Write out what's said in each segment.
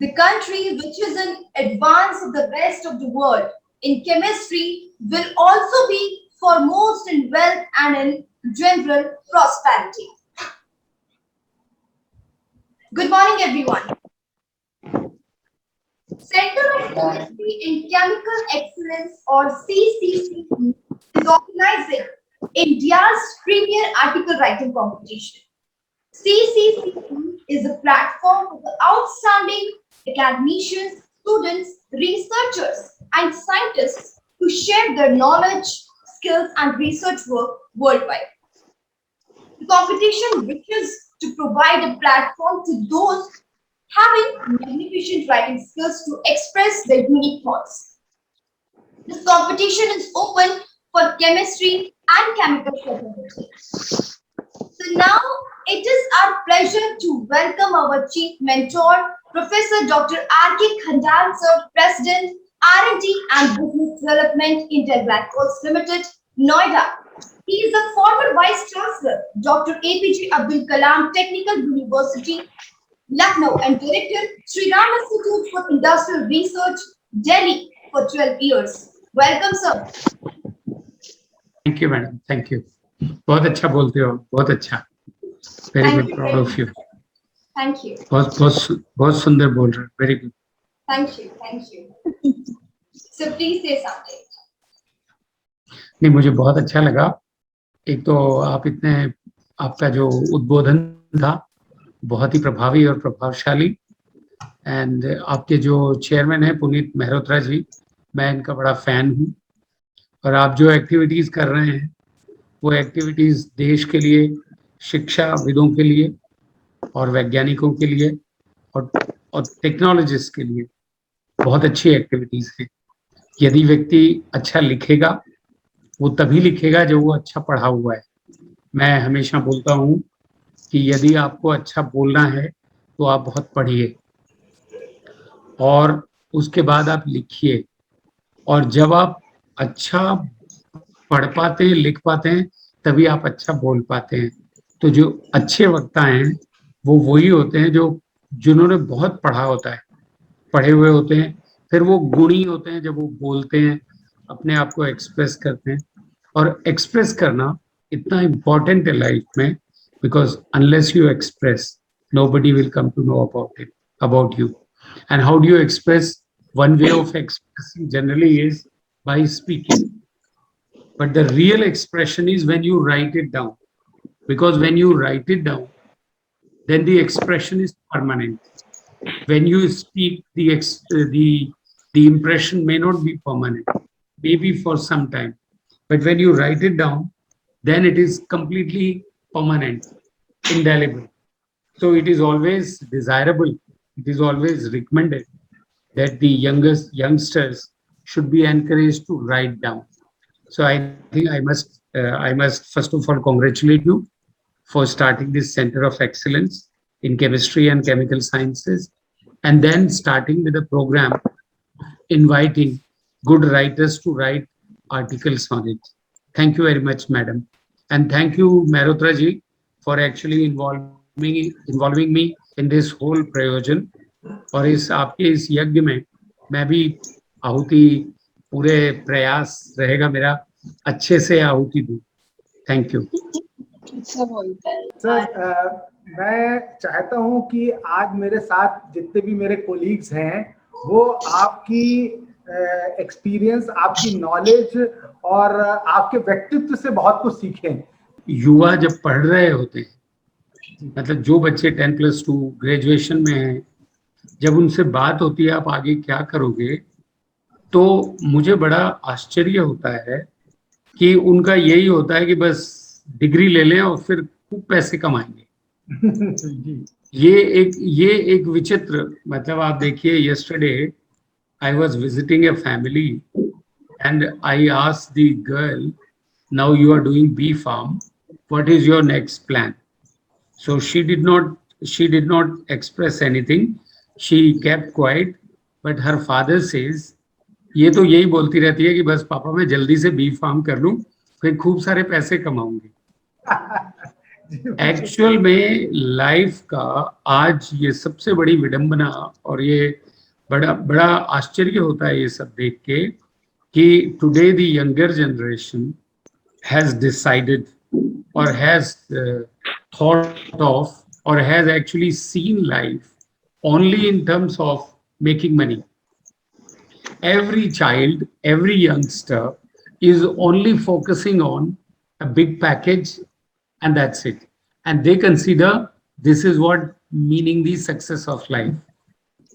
The country which is in advance of the rest of the world in chemistry will also be foremost in wealth and in general prosperity. Good morning, everyone. Center of Chemistry and Chemical Excellence or CCCE is organizing India's premier article writing competition. CCCE is a platform for the outstanding academicians, students, researchers, and scientists to share their knowledge, skills, and research work worldwide. The competition wishes to provide a platform to those having magnificent writing skills to express their unique thoughts. This competition is open for chemistry and chemical fraternity. So now it is our pleasure to welcome our chief mentor, Professor Dr. R.K. Khandal, Sir, President, R&D and Business Development in Glycols Ltd, Noida. He is a former Vice-Chancellor, Dr. APJ Abdul Kalam Technical University, Lucknow, and Director, Shriram Institute for Industrial Research, Delhi, for 12 years. Welcome, sir. Thank you, madam. Thank you. बहुत अच्छा बोलते हो, बहुत अच्छा. Very good, proud of you. Thank you. बहुत सुंदर बोल रहे हो. Very good. Thank you. Thank you. So please say something. नहीं, मुझे बहुत अच्छा लगा. एक तो आपका जो उद्बोधन था बहुत ही प्रभावी और प्रभावशाली. एंड आपके जो चेयरमैन है पुनीत मेहरोत्रा जी, मैं इनका बड़ा फैन हूँ. और आप जो एक्टिविटीज कर रहे हैं वो एक्टिविटीज देश के लिए, शिक्षाविदों के लिए और वैज्ञानिकों के लिए और टेक्नोलॉजिस्ट के लिए बहुत अच्छी एक्टिविटीज है. यदि व्यक्ति अच्छा लिखेगा वो तभी लिखेगा जब वो अच्छा पढ़ा हुआ है. मैं हमेशा बोलता हूँ कि यदि आपको अच्छा बोलना है तो आप बहुत पढ़िए और उसके बाद आप लिखिए. और जब आप अच्छा पढ़ पाते हैं, लिख पाते हैं, तभी आप अच्छा बोल पाते हैं. तो जो अच्छे वक्ता हैं वो वही होते हैं जिन्होंने बहुत पढ़ा होता है, पढ़े हुए होते हैं, फिर वो गुणी होते हैं जब वो बोलते हैं, अपने आप को एक्सप्रेस करते हैं. और एक्सप्रेस करना इतना इम्पोर्टेंट है लाइफ में, because unless you express nobody will come to know about you. And how do you express? One way of expressing generally is by speaking. But the real expression is when you write it down. Because when you write it down, then the expression is permanent. When you speak, the impression may not be permanent, maybe for some time. But when you write it down, then it is completely permanent, indelible. So it is always desirable, it is always recommended that the youngsters should be encouraged to write down. So I think I must first of all congratulate you for starting this Center of Excellence in Chemistry and Chemical Sciences, and then starting with a program inviting good writers to write articles on it. Thank you very much, madam. And thank you, Mehrotra ji, for actually involving me in this whole prayojan. और आपके इस यज्ञ में मैं भी आहुति, पूरे प्रयास रहेगा मेरा अच्छे से आहुति दूं. Thank you. सर, मैं चाहता हूं कि आज मेरे साथ जितने भी मेरे कोलीग्स हैं वो आपकी एक्सपीरियंस, आपकी नॉलेज और आपके व्यक्तित्व से बहुत कुछ सीखें. युवा जब पढ़ रहे होते हैं, मतलब जो बच्चे 10+2 ग्रेजुएशन में हैं, जब उनसे बात होती है आप आगे क्या करोगे, तो मुझे बड़ा आश्चर्य होता है कि उनका यही होता है कि बस डिग्री ले लें और फिर खूब पैसे कमाएंगे. ये एक विचित्र, मतलब आप देखिए, yesterday I was visiting a family and I asked the girl, now you are doing B Farm, what is your next plan? So she did not express anything. She kept quiet, but her father says, ये तो यही बोलती रहती है कि बस पापा मैं जल्दी से बी फार्म कर लूं, फिर खूब सारे पैसे कमाऊंगी. एक्चुअल में लाइफ का आज ये सबसे बड़ी विडंबना, और ये बड़ा बड़ा आश्चर्य होता है ये सब देख के, कि today the younger generation has decided or has thought of or has actually seen life only in terms of making money. Every child, every youngster is only focusing on a big package, and that's it. And they consider this is what meaning the success of life.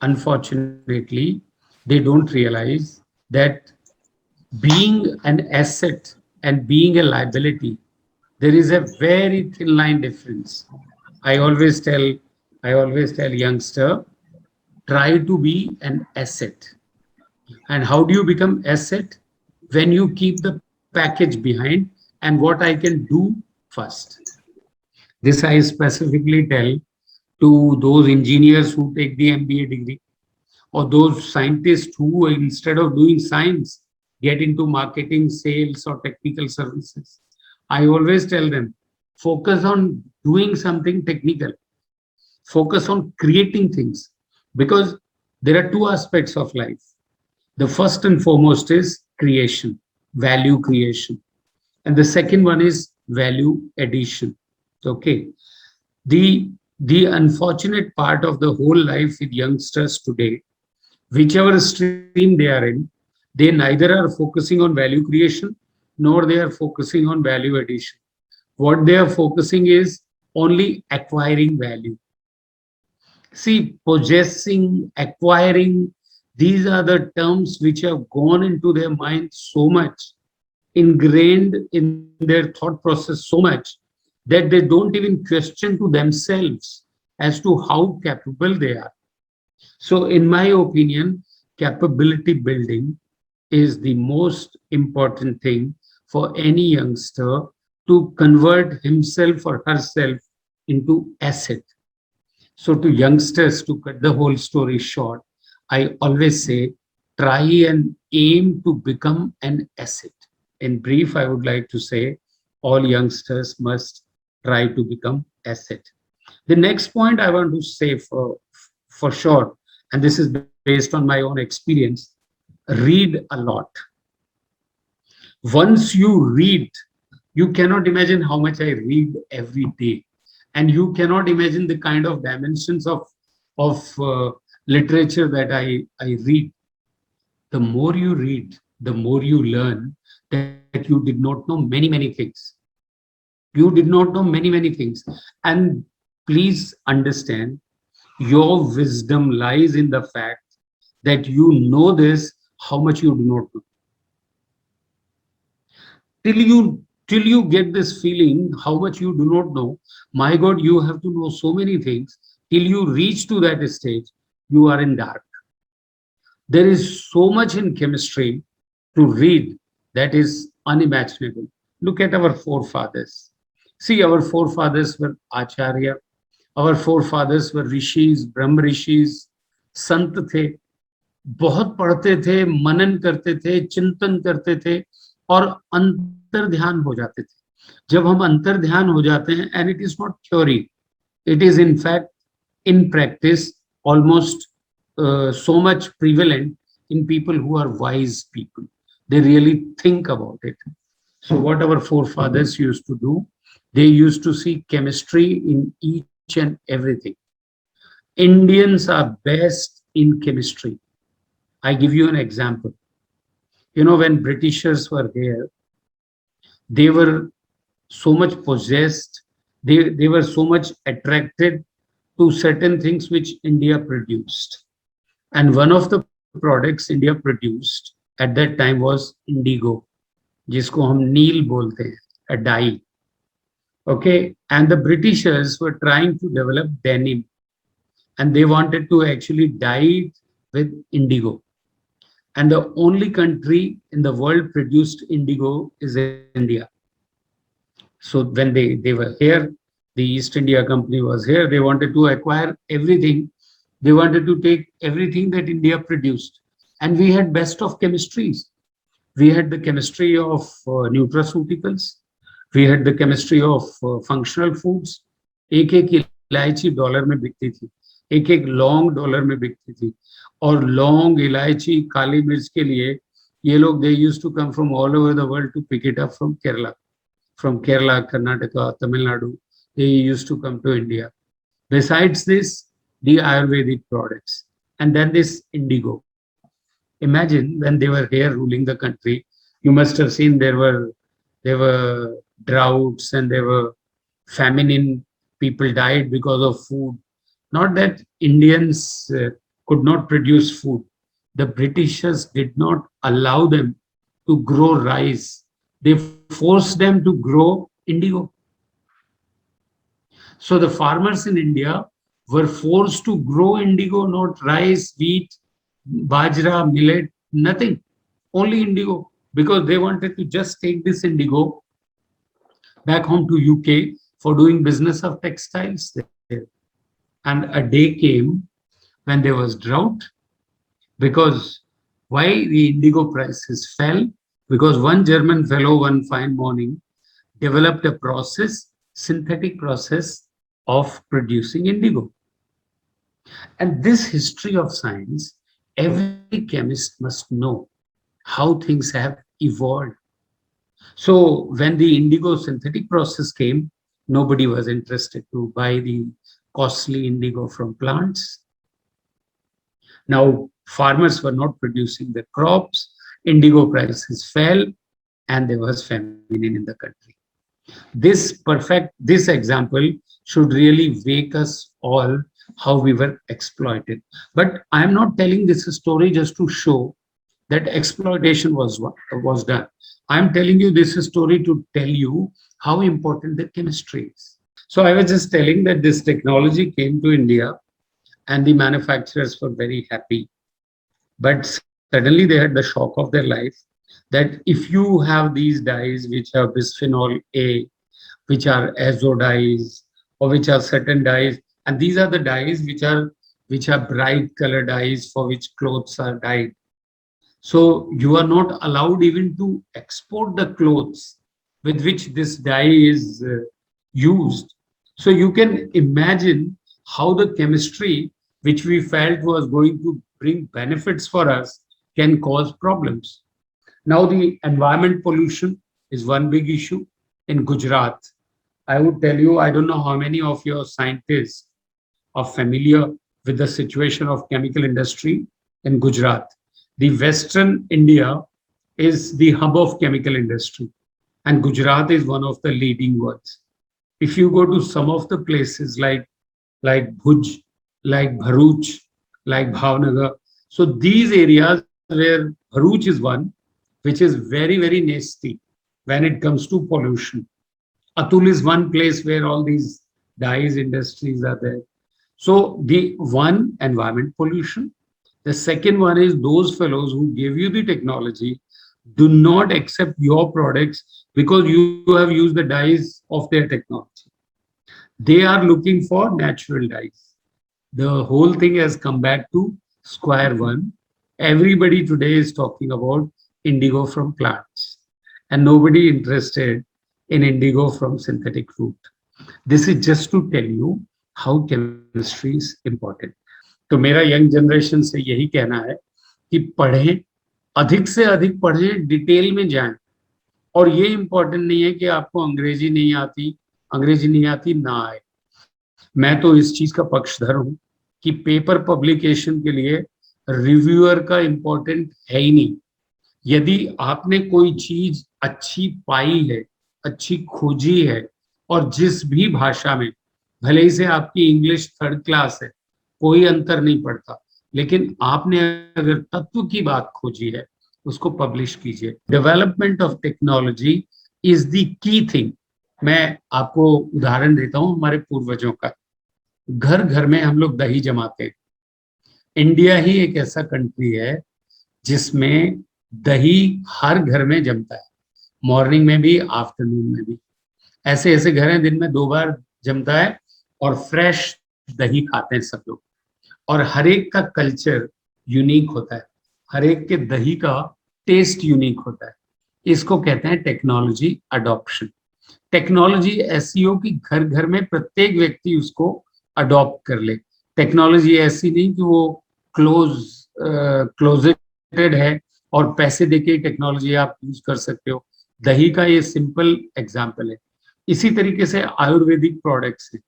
Unfortunately, they don't realize that being an asset and being a liability, there is a very thin line difference. I always tell, I always tell youngster, try to be an asset. And how do you become asset? When you keep the package behind and what I can do first. This I specifically tell to those engineers who take the MBA degree, or those scientists who, instead of doing science, get into marketing, sales, or technical services. I always tell them, focus on doing something technical, focus on creating things, because there are two aspects of life. The first and foremost is creation, value creation, and the second one is value addition. Okay. The unfortunate part of the whole life with youngsters today, whichever stream they are in, they neither are focusing on value creation nor they are focusing on value addition. What they are focusing is only acquiring value. See, possessing, acquiring, these are the terms which have gone into their mind so much, ingrained in their thought process so much, that they don't even question to themselves as to how capable they are. So, in my opinion, capability building is the most important thing for any youngster to convert himself or herself into asset. So, to youngsters, to cut the whole story short, I always say try and aim to become an asset. In brief, I would like to say all youngsters must try to become asset. The next point I want to say for sure, and this is based on my own experience, read a lot. Once you read, you cannot imagine how much I read every day, and you cannot imagine the kind of dimensions of literature that I read. The more you read, the more you learn that you did not know many things. You did not know many things. And please understand, your wisdom lies in the fact that you know this, how much you do not know. Till you get this feeling how much you do not know, my God, you have to know so many things. Till you reach to that stage, you are in dark. There is so much in chemistry to read that is unimaginable. Look at our forefathers. See, our forefathers were Acharya, our forefathers were rishis, Brahm rishis, संत थे, बहुत पढ़ते थे, मनन करते थे, चिंतन करते थे, और अंतर ध्यान हो जाते थे. जब हम अंतर ध्यान हो जाते हैं, and it is not theory, it is in fact in practice almost so much prevalent in people who are wise people. They really think about it. So what our forefathers used to do, they used to see chemistry in each and everything. Indians are best in chemistry. I give you an example. You know, when Britishers were here, they were so much possessed, they were so much attracted to certain things which India produced. And one of the products India produced at that time was indigo, जिसको हम नील बोलते हैं, a dye. Okay, and the Britishers were trying to develop denim, and they wanted to actually dye it with indigo. And the only country in the world produced indigo is India. So when they were here, the East India Company was here, they wanted to acquire everything. They wanted to take everything that India produced. And we had best of chemistries. We had the chemistry of nutraceuticals. We had the chemistry of functional foods. एक एक इलायची dollar में बिकती थी, एक एक लौंग dollar में बिकती थी, और लौंग, इलायची, काली मिर्च के लिए ये लोग they used to come from all over the world to pick it up from Kerala, Karnataka, Tamil Nadu. They used to come to India. Besides this, the Ayurvedic products, and then this indigo. Imagine when they were here ruling the country, you must have seen there were droughts and there were famine in, people died because of food. Not that Indians could not produce food. The Britishers did not allow them to grow rice. They forced them to grow indigo. So the farmers in India were forced to grow indigo, not rice, wheat, bajra, millet, nothing, only indigo, because they wanted to just take this indigo back home to UK for doing business of textiles there. And a day came when there was drought, because why the indigo prices fell? Because one German fellow one fine morning developed a process, synthetic process of producing indigo. And this history of science, every chemist must know how things have evolved. So when the indigo synthetic process came, nobody was interested to buy the costly indigo from plants. Now farmers were not producing the crops, indigo prices fell, and there was famine in the country. This example should really wake us all how we were exploited. But I am not telling this story just to show that exploitation was done. I am telling you this story to tell you how important the chemistry is. So I was just telling that this technology came to India and the manufacturers were very happy. But suddenly they had the shock of their life that if you have these dyes which are bisphenol A, which are azo dyes, or which are certain dyes, and these are the dyes which are bright color dyes for which clothes are dyed. So you are not allowed even to export the clothes with which this dye is used. So you can imagine how the chemistry which we felt was going to bring benefits for us can cause problems. Now the environment pollution is one big issue in Gujarat. I would tell you, I don't know how many of your scientists are familiar with the situation of chemical industry in Gujarat. The Western India is the hub of chemical industry, and Gujarat is one of the leading ones. If you go to some of the places like Bhuj, like Bharuch, like Bhavnagar, so these areas where Bharuch is one, which is very, very nasty when it comes to pollution. Atul is one place where all these dyes industries are there. So the one, environment pollution. The second one is those fellows who give you the technology do not accept your products because you have used the dyes of their technology. They are looking for natural dyes. The whole thing has come back to square one. Everybody today is talking about indigo from plants and nobody interested in indigo from synthetic fruit. This is just to tell you how chemistry is important. तो मेरा young generation से यही कहना है कि पढ़ें, अधिक से अधिक पढ़ें, डिटेल में जाएं. और ये इम्पोर्टेंट नहीं है कि आपको अंग्रेजी नहीं आती ना आए. मैं तो इस चीज का पक्षधर हूं कि पेपर पब्लिकेशन के लिए रिव्यूअर का इम्पोर्टेंट है ही नहीं. यदि आपने कोई चीज अच्छी पाई है, अच्छी खोजी है, और जिस भी भाषा में, भले ही से आपकी इंग्लिश 3rd क्लास है, कोई अंतर नहीं पड़ता, लेकिन आपने अगर तत्व की बात खोजी है उसको पब्लिश कीजिए. Development of technology is the key thing. मैं आपको उदाहरण देता हूं हमारे पूर्वजों का. घर घर में हम लोग दही जमाते. इंडिया ही एक ऐसा कंट्री है जिसमें दही हर घर में जमता है, मॉर्निंग में भी, आफ्टरनून में भी. ऐसे ऐसे घर हैं दिन में 2 बार जमता है और फ्रेश दही खाते हैं सब लोग. और हर एक का कल्चर यूनिक होता है, हर एक के दही का टेस्ट यूनिक होता है. इसको कहते हैं टेक्नोलॉजी अडॉप्शन. टेक्नोलॉजी एसईओ की घर घर में प्रत्येक व्यक्ति उसको अडॉप्ट कर ले। टेक्नोलॉजी ऐसी नहीं कि वो क्लोजेटेड है और पैसे देके टेक्नोलॉजी आप यूज कर सकते हो। दही का ये सिंपल एग्जाम्पल है। इसी तरीके से आयुर्वेदिक प्रोडक्ट्स हैं,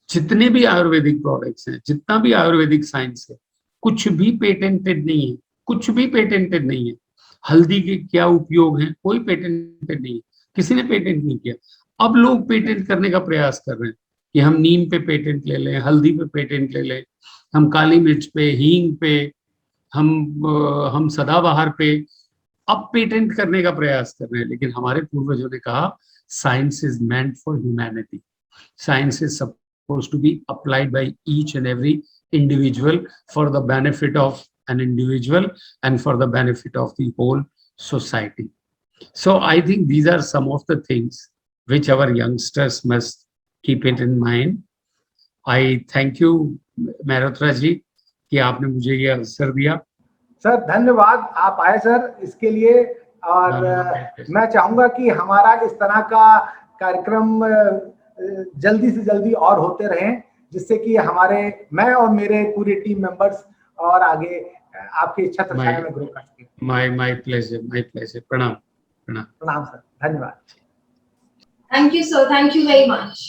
जितने भी आयुर्वेदिक प्रोडक्ट्स हैं, जितना भी आयुर्वेदिक साइंस है, कुछ भी पेटेंटेड नहीं है, कुछ भी पेटेंटेड नहीं है। हल्दी के क्या उपयोग है, कोई पेटेंटेड नहीं है, किसी ने पेटेंट नहीं किया। अब लोग पेटेंट करने का प्रयास कर रहे हैं कि हम नीम पे पेटेंट ले लें, हल्दी पे पेटेंट ले लें, हम काली मिर्च पे, हींग पे, हम सदाबहार पे अब पेटेंट करने का प्रयास कर रहे हैं। लेकिन हमारे पूर्वजों ने कहा science is meant for humanity, science is supposed to be applied by each and every individual for the benefit of an individual and for the benefit of the whole society. So I think these are some of the things which our youngsters must keep it in mind. I thank you Mehrotra ji कि आपने मुझे ये अवसर दिया। Sir धन्यवाद, आप आए sir इसके लिए। और मैं चाहूंगा कि हमारा इस तरह का कार्यक्रम जल्दी से जल्दी और होते रहें, जिससे कि मैं और मेरे पूरी टीम मेंबर्स और आगे आपके छत्र छाया में ग्रो कर सकें। My pleasure. प्रणाम। प्रणाम सर, धन्यवाद। Thank you, sir. Thank you very much.